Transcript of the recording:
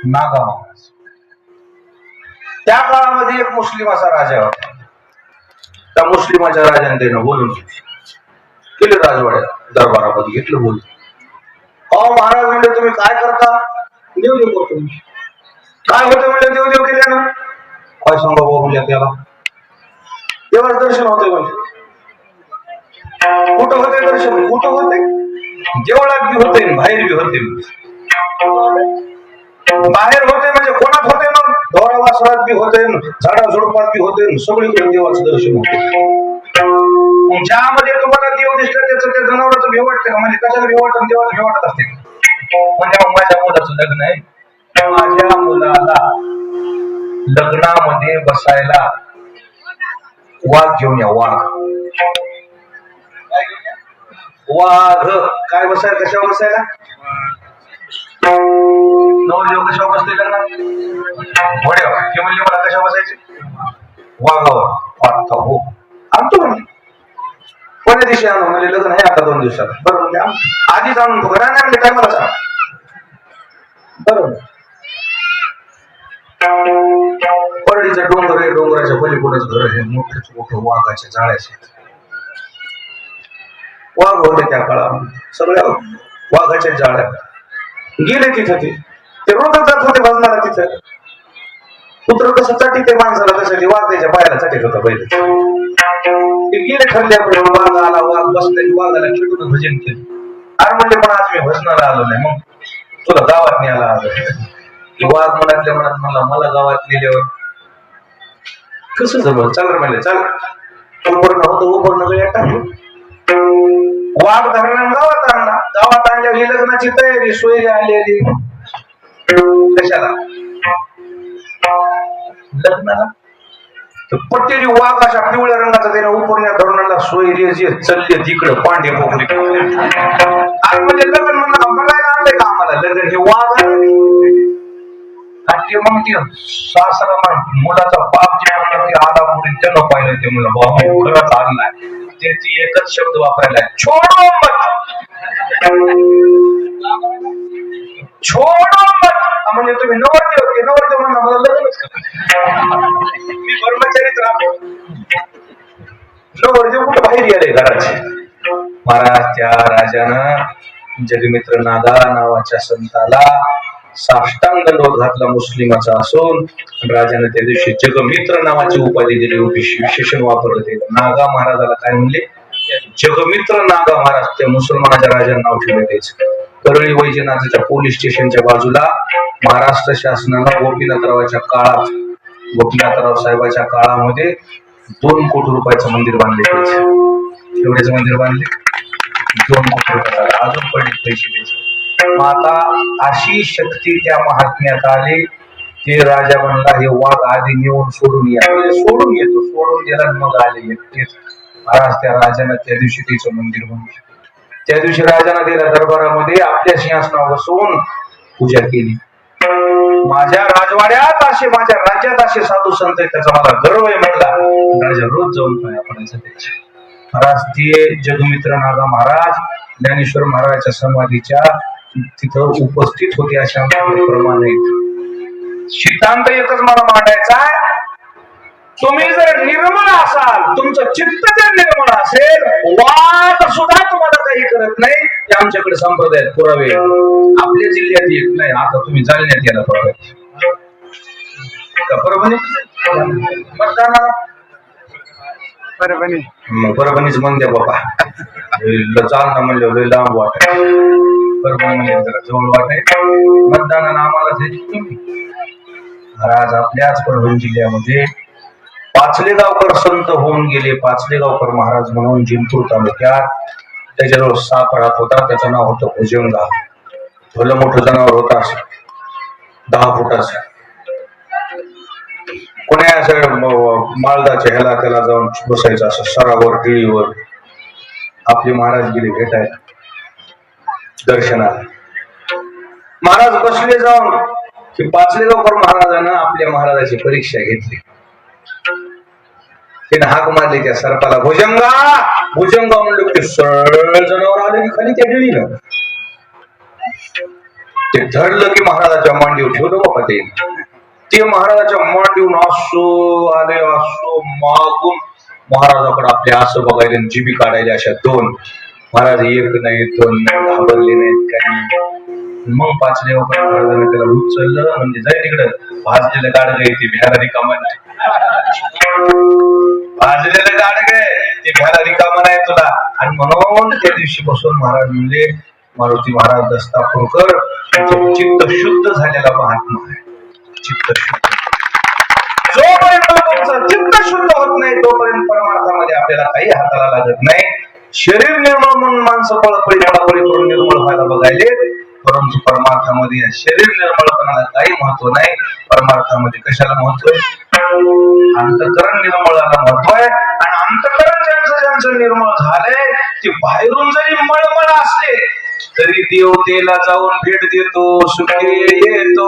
नागा महाराज. त्या काळामध्ये एक मुस्लिमाचा राजा होता. त्या मुस्लिमाच्या राजाने त्यानं बोलून केले राजवाड्यात दरबारामध्ये घेतलं बोलून. अहो महाराज म्हणजे तुम्ही काय करता? देवदेव करतो. काय होतं म्हणजे देवदेव केल्यानं? काय सांगा बाबा म्हणजे त्याला देवाचं दर्शन होते म्हणजे कुठं होते दर्शन? कुठं होते? देवळात बी होते बाहेर बी होते. बाहेर होते म्हणजे कोणात होते? मग डोळावासरात बी होते, झाडा झुडपात बी होते, सगळीकडे देवाचं दर्शन होते. ज्यामध्ये तुम्हाला देव दिसला त्याचं त्या जनावरांचं भेव वाटतं का? म्हणजे कशाला भेव वाटत? देवाचं भेव वाटत असते. म्हणजे माझ्या मुलाचं लग्न आहे, माझ्या मुलाला लग्नामध्ये बसायला वाघ घेऊन या. वाघ वाघ काय बसायला? कशावर बसायला? नवरदेव कशावर बसते लग्नात? घोड्यावर. हे म्हणले मला कशावर बसायचे? वाघावर. हो आणतो म्हणजे कोण्या दिवशी आणू? म्हणजे लग्न आहे आता 2 दिवसात. बरं म्हणजे आधीच आणून तो घरा नाही म्हणजे काय मला सांग. बरोबर. परडीचं डोंगर आहे, डोंगराच्या पलीकडच घर आहे, मोठंच मोठं वाघाच्या जाळ्याचे वाघ होते त्या काळामध्ये. सगळ्या वाघाच्या जाळ्यात गेले तिथं. ते रोजच जात होते भजनाला तिथं. कुत्र कसं चाटी ते माणसाला तसं ते वाघ त्याच्या पायाला चाटीत होता पहिले. ते गेले ठरल्याकडे. वाघ आला, वाघ बसला, वाघाला खेटून भजन केलं. अरे म्हणले पण आज मी भजनाला आलो नाही. मग तुला गावात न्यायला आलो. वाघ मनातल्या मनात म्हणला मला गावात नेल्यावर कसं जमल? चाल रे म्हणले चाल. उपरणं होतं, उपरणं गळ्यात टाकलं. वाघ धरणं गावात आणला. गावात आणल्यावर ही लग्नाची तयारी सोयरी आलेली. कशाला? लग्नाला. पट्टेरी वाघ अशा पिवळ्या रंगाचा त्याने उपरण्या धरणाला सोयरी जे चलले तिकडं पांडे पोखरी. आज म्हणजे लग्न म्हणलं बघायला आणलंय का आम्हाला लग्न? हे वाघ ते मग ते सासरा मुलाचा बाप जे म्हणला ते आला पुढे त्यानं पाहिलं. ते म्हणलं बाबा खरंच आणलाय. ते ती एकच शब्द वापरायला छोडो मत. छोडो मत म्हणजे तुम्ही नवरदेव होते. नवरदेव म्हणला मला लग्नच करा. मी ब्रह्मचारीच राहतो. नवरदेव कुठं बाहेर गेले घराचे. महाराज त्या राजानं जगमित्र नागा नावाच्या संताला साष्टांग दंडवत घातला मुस्लिमाचा असून राजाने त्या दिवशी जगमित्र नावाची उपाधी दिली. विशेषण वापरलं ते. नागा महाराजाला काय म्हणले? जगमित्र नागा महाराज. त्या मुसलमानाच्या राजाने नाव ठेवले त्याचं. परळी वैजनाथच्या पोलीस स्टेशनच्या बाजूला महाराष्ट्र शासनानं गोपीनाथरावाच्या काळात, गोपीनाथराव साहेबाच्या काळामध्ये 2 कोटी रुपयाचं मंदिर बांधले. एवढ्याचं मंदिर बांधले 2 कोटी रुपयाचं. अजून पडले पैसे द्यायचे. मग आता अशी शक्ती त्या महात्म्यात आली. ते राजा म्हणला हे वाघ आधी नेऊन सोडून या. सोडून येतो. सोडून गेला मग आले एकटेच. महाराज त्या राजानं त्या दिवशी त्याचं मंदिर बांधलं. त्या दिवशी राजानं त्याला दरबारामध्ये आपल्या सिंहासनावर बसवून पूजा केली. माझ्या राजवाड्यात असे, माझ्या राज्यात असे साधू संत आहेत त्याचा मला गर्व आहे म्हणला. राजा रोज जाऊन पाया पडायचा त्याच्या. महाराज ते जगमित्र नागा महाराज ज्ञानेश्वर महाराजांच्या समाधीच्या तिथं उपस्थित होते. अशा प्रमाण आहेत. सिद्धांत एकच मला मांडायचा आहे. तुम्ही जर निर्मळ असाल, तुमचं चित्त जर निर्मळ असेल, वाघ सुद्धा तुम्हाला काही करत नाही. ते आमच्याकडे संप्रदायात पुरावे आपल्या जिल्ह्यात येत नाही. आता तुम्ही जालन्यात याला पुरावे परभणीच म्हणते बाबा. जालना म्हणलं लांब वाटत, परभणी म्हणजे जरा जवळ वाटत. मतदानाला आम्हाला महाराज आपल्याच परभणी जिल्ह्यामध्ये पाचलेगावकर संत होऊन गेले. पाचलेगावकर महाराज म्हणून जिंतूर तालुक्यात त्याच्याजवळ साप राहत होता. त्याचं नाव होतं भुजंगा. भलं मोठं जनावर होता, 10 फुटाचं. कोण्या असं माळदाच्या ह्याला त्याला जाऊन बसायचं असं सरावर टिळीवर. आपले महाराज गेले भेटायला दर्शनाला. महाराज बसले जाऊन की पाचलेगावकर महाराजांना आपल्या महाराजाची परीक्षा घेतली. त्याने हाक मारली त्या सर्पाला, भुजंगा. भुजंगा म्हणलं की सरळ जनावर आले की खाली त्या टिळीनं. ते धरलं की महाराजाच्या मांडीवर ठेवलं बाबा ते महाराजाच्या मांडीवून असो आले असो मागून महाराजाकडे आपले असं बघायला जिबी काढायला अशा दोन. महाराज एक नाही दोन नाही घाबरले नाहीत काही. मग पाचल्या महाराजांनी त्याला उचललं म्हणजे जाय तिकडं भाजलेलं गाडग आहे ती भ्याला रिकामा नाही. भाजलेलं गाडग आहे ते भ्याला रिकामा नाही तुला. आणि म्हणून त्या दिवशी बसून महाराज म्हणजे मारुती महाराज दस्तापूरकर चित्त शुद्ध झालेला महात्मा आहे. चित्त शुद्ध जोपर्यंत तुमचं चित्त शुद्ध होत नाही तोपर्यंत परमार्थामध्ये आपल्याला काही हाताला लागत नाही. शरीर निर्मळ म्हणून माणसं पळपळी पळापळी करून निर्मळ व्हायला बघायले, परंतु परमार्थामध्ये शरीर निर्मळपणाला काही महत्व नाही. परमार्थामध्ये कशाला महत्व आहे? अंतकरण निर्मळाला महत्व आहे. आणि अंतकरण ज्यांचं निर्मळ झालंय ते बाहेरून जरी मळमळ असले तरी देवतेला जाऊन भेट देतो, सुखी येतो.